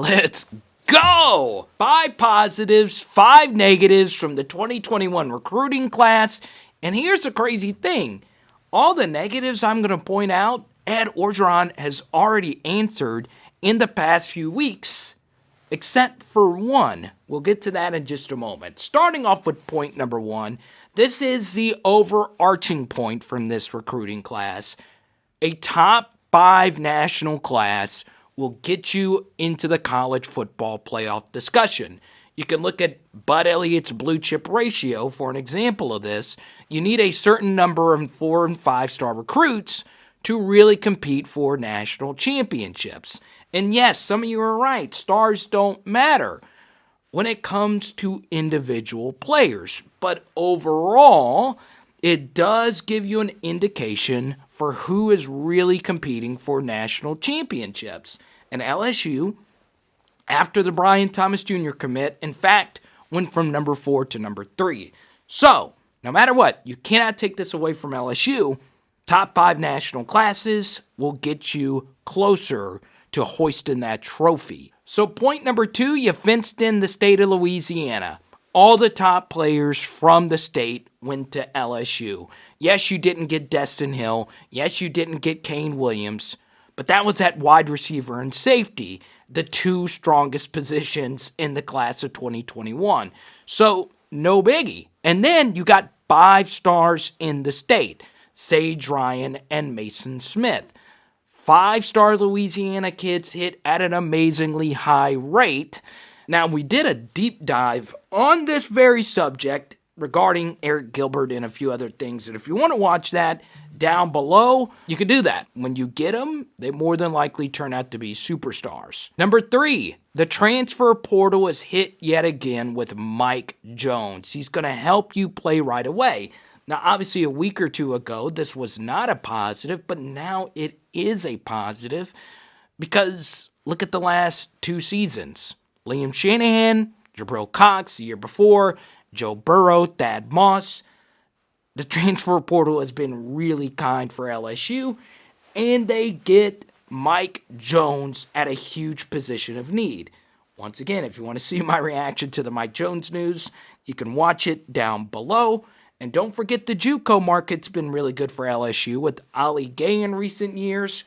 Let's go! 5 positives, 5 negatives from the 2021 recruiting class. And here's the crazy thing. All the negatives I'm going to point out, Ed Orgeron has already answered in the past few weeks, except for one. We'll get to that in just a moment. Starting off with point number 1, this is the overarching point from this recruiting class. A top 5 national class will get you into the college football playoff discussion. You can look at Bud Elliott's blue chip ratio for an example of this. You need a certain number of 4 and 5 star recruits to really compete for national championships. And yes, some of you are right. Stars don't matter when it comes to individual players. But overall, it does give you an indication for who is really competing for national championships. And LSU, after the Brian Thomas Jr. commit, in fact, went from number 4 to number 3. So, no matter what, you cannot take this away from LSU. Top 5 national classes will get you closer to hoisting that trophy. So point number 2, you fenced in the state of Louisiana. All the top players from the state went to LSU. Yes, you didn't get Destin Hill. Yes, you didn't get Kane Williams. But that was at wide receiver and safety, the 2 strongest positions in the class of 2021. So, no biggie. And then you got 5 stars in the state, Sage Ryan and Mason Smith. 5-star Louisiana kids hit at an amazingly high rate. Now, we did a deep dive on this very subject regarding Arik Gilbert and a few other things. And if you want to watch that down below, you can do that. When you get them, they more than likely turn out to be superstars. Number 3, the transfer portal is hit yet again with Mike Jones. He's going to help you play right away. Now, obviously, a week or 2 ago, this was not a positive, but now it is a positive because look at the last 2 seasons. Liam Shanahan, Jabril Cox the year before, Joe Burrow, Thad Moss. The transfer portal has been really kind for LSU, and they get Mike Jones at a huge position of need. Once again, if you want to see my reaction to the Mike Jones news, you can watch it down below. And don't forget the JUCO market's been really good for LSU with Ali Gay in recent years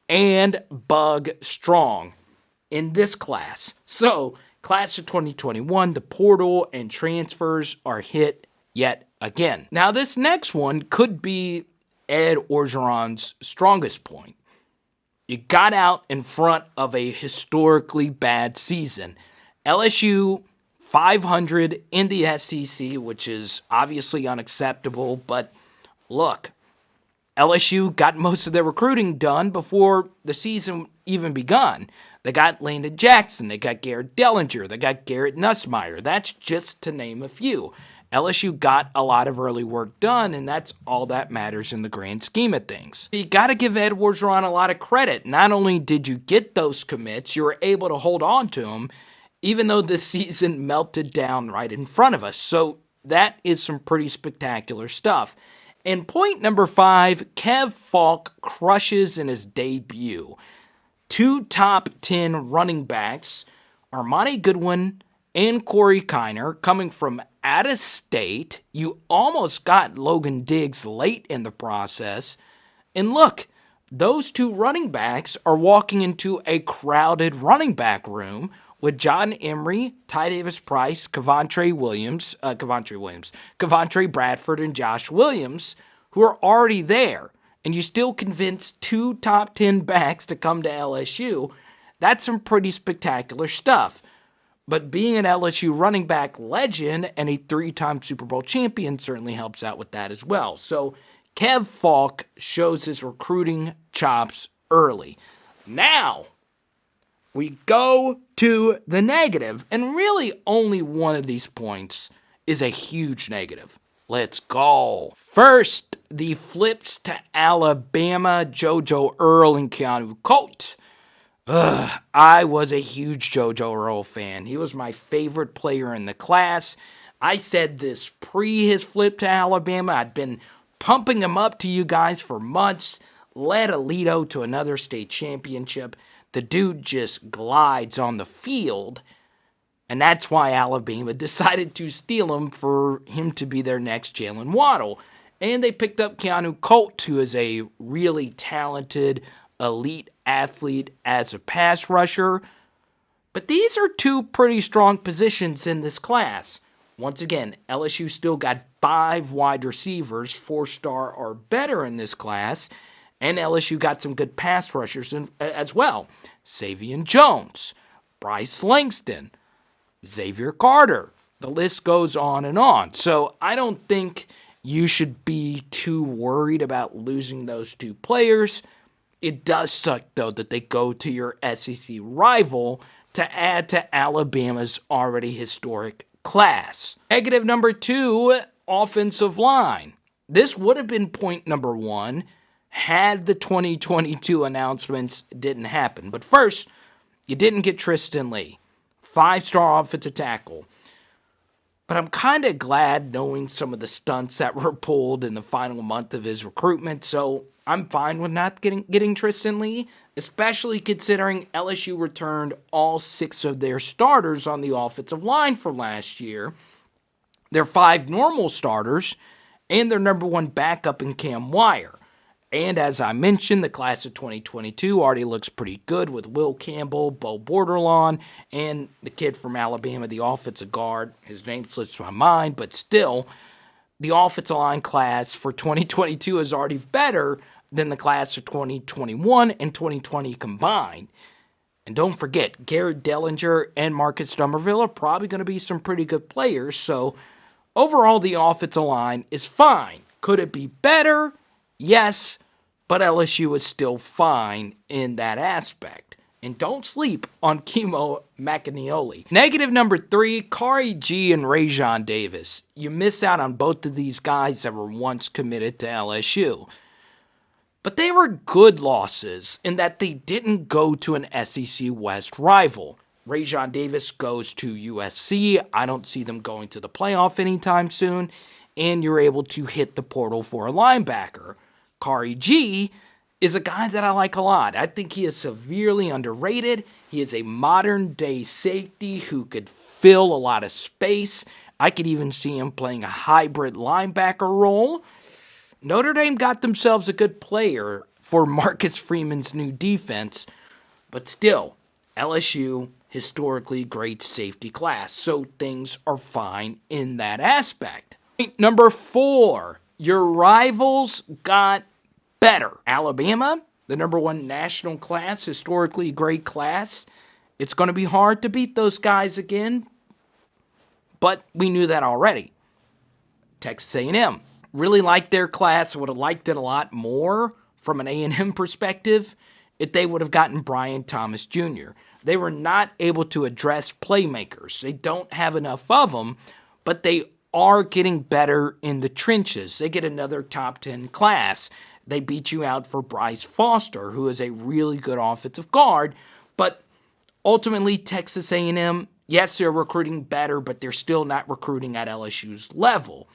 and Bug Strong in this class. So, class of 2021, the portal and transfers are hit yet again. Now, this next one could be Ed Orgeron's strongest point. You got out in front of a historically bad season. LSU 500 in the SEC, which is obviously unacceptable, but look, LSU got most of their recruiting done before the season even begun. They got Landon Jackson, they got Garrett Dellinger, they got Garrett Nussmeier. That's just to name a few. LSU got a lot of early work done, and that's all that matters in the grand scheme of things. You got to give Ed Orgeron a lot of credit. Not only did you get those commits, you were able to hold on to them, even though the season melted down right in front of us. So that is some pretty spectacular stuff. And point number 5, Kev Falk crushes in his debut. 2 top 10 running backs, Armani Goodwin and Corey Kiner, coming from out of state. You almost got Logan Diggs late in the process. And look, those 2 running backs are walking into a crowded running back room with John Emery, Ty Davis-Price, Kevontre Bradford, and Josh Williams, who are already there. And you still convinced 2 top 10 backs to come to LSU. That's some pretty spectacular stuff. But being an LSU running back legend and a 3-time Super Bowl champion certainly helps out with that as well. So Kev Falk shows his recruiting chops early. Now, we go to the negative, and really only one of these points is a huge negative. Let's go. First, the flips to Alabama, JoJo Earle and Keanu Colt. I was a huge JoJo Earle fan. He was my favorite player in the class. I said this pre his flip to Alabama. I'd been pumping him up to you guys for months. Led Alito to another state championship. The dude just glides on the field, and that's why Alabama decided to steal him for him to be their next Jalen Waddle. And they picked up Keanu Colt, who is a really talented, elite athlete as a pass rusher. But these are two pretty strong positions in this class. Once again, LSU still got 5 wide receivers, 4-star or better in this class. And LSU got some good pass rushers as well. Savion Jones, Bryce Langston, Xavier Carter. The list goes on and on. So I don't think you should be too worried about losing those 2 players. It does suck, though, that they go to your SEC rival to add to Alabama's already historic class. Negative number 2, offensive line. This would have been point number 1 had the 2022 announcements didn't happen. But first, you didn't get Tristan Lee, 5-star offensive tackle. But I'm kind of glad knowing some of the stunts that were pulled in the final month of his recruitment, so I'm fine with not getting Tristan Lee, especially considering LSU returned all 6 of their starters on the offensive line from last year, their 5 normal starters, and their number 1 backup in Cam Wire. And as I mentioned, the class of 2022 already looks pretty good with Will Campbell, Bo Bordelon, and the kid from Alabama, the offensive guard. His name slips my mind, but still, the offensive line class for 2022 is already better than the class of 2021 and 2020 combined. And don't forget, Garrett Dellinger and Marcus Dummerville are probably going to be some pretty good players, so overall the offensive line is fine. Could it be better? Yes, but LSU is still fine in that aspect. And don't sleep on Kimo McAnioli. Negative number 3, Kari G and Rajon Davis. You miss out on both of these guys that were once committed to LSU. But they were good losses in that they didn't go to an SEC West rival. Rajon Davis goes to USC. I don't see them going to the playoff anytime soon. And you're able to hit the portal for a linebacker. Kari G is a guy that I like a lot. I think he is severely underrated. He is a modern-day safety who could fill a lot of space. I could even see him playing a hybrid linebacker role. Notre Dame got themselves a good player for Marcus Freeman's new defense, but still, LSU, historically great safety class, so things are fine in that aspect. Point number 4, your rivals got better. Alabama, the number 1 national class, historically great class. It's going to be hard to beat those guys again, but we knew that already. Texas A&M, really liked their class. Would have liked it a lot more from an A&M perspective if they would have gotten Brian Thomas Jr. They were not able to address playmakers. They don't have enough of them, but they are getting better in the trenches. They get another top 10 class. They beat you out for Bryce Foster, who is a really good offensive guard. But ultimately, Texas A&M, yes, they're recruiting better, but they're still not recruiting at LSU's level.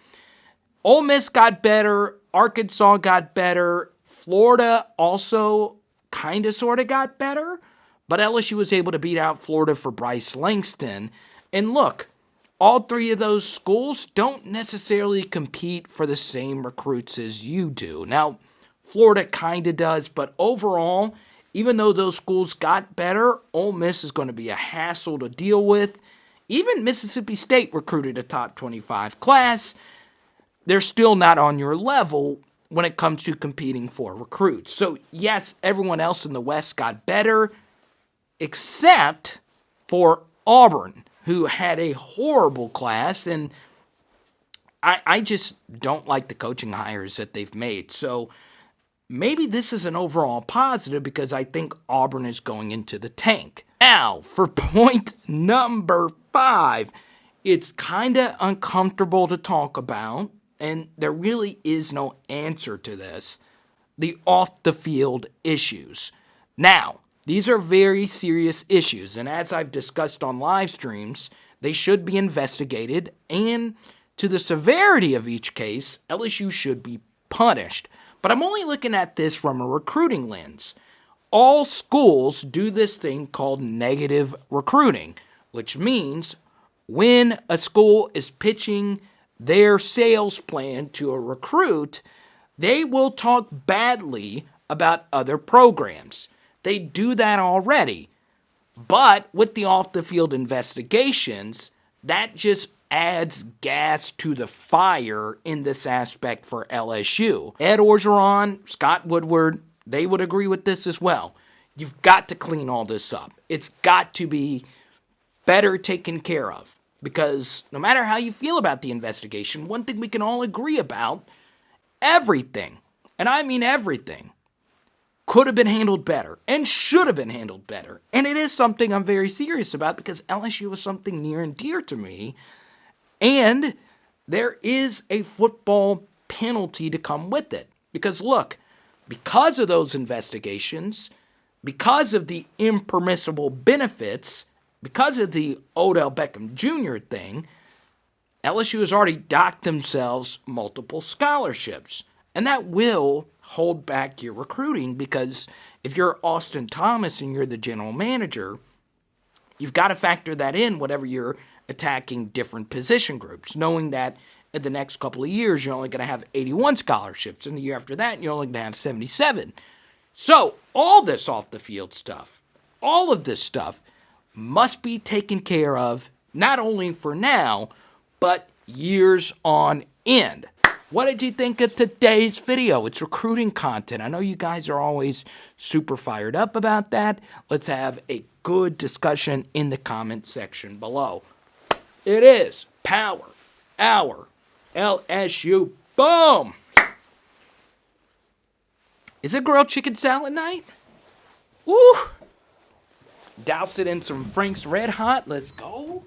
Ole Miss got better. Arkansas got better. Florida also kind of sort of got better. But LSU was able to beat out Florida for Bryce Langston. And look, all 3 of those schools don't necessarily compete for the same recruits as you do. Now, Florida kind of does, but overall, even though those schools got better, Ole Miss is going to be a hassle to deal with. Even Mississippi State recruited a top 25 class. They're still not on your level when it comes to competing for recruits. So, yes, everyone else in the West got better, except for Auburn, who had a horrible class, and I just don't like the coaching hires that they've made. So maybe this is an overall positive because I think Auburn is going into the tank. Now, for point number 5, it's kind of uncomfortable to talk about, and there really is no answer to this, the off-the-field issues. Now, these are very serious issues, and as I've discussed on live streams, they should be investigated, and to the severity of each case, LSU should be punished. But I'm only looking at this from a recruiting lens. all schools do this thing called negative recruiting, which means when a school is pitching their sales plan to a recruit, they will talk badly about other programs. They do that already. But with the off-the-field investigations, that just adds gas to the fire in this aspect for LSU. Ed Orgeron, Scott Woodward, they would agree with this as well. You've got to clean all this up. It's got to be better taken care of. Because no matter how you feel about the investigation, one thing we can all agree about, everything, and I mean everything, could have been handled better and should have been handled better. And it is something I'm very serious about because LSU is something near and dear to me. And there is a football penalty to come with it. Because look, because of those investigations, because of the impermissible benefits, because of the Odell Beckham Jr. thing, LSU has already docked themselves multiple scholarships. And that will hold back your recruiting because if you're Austin Thomas and you're the general manager, you've got to factor that in whenever you're attacking different position groups, knowing that in the next couple of years you're only going to have 81 scholarships, and the year after that you're only going to have 77. So all this off-the-field stuff, all of this stuff must be taken care of not only for now, but years on end. What did you think of today's video? It's recruiting content. I know you guys are always super fired up about that. Let's have a good discussion in the comment section below. It is Power Hour LSU. Boom! Is it grilled chicken salad night? Woo! Douse it in some Frank's Red Hot. Let's go.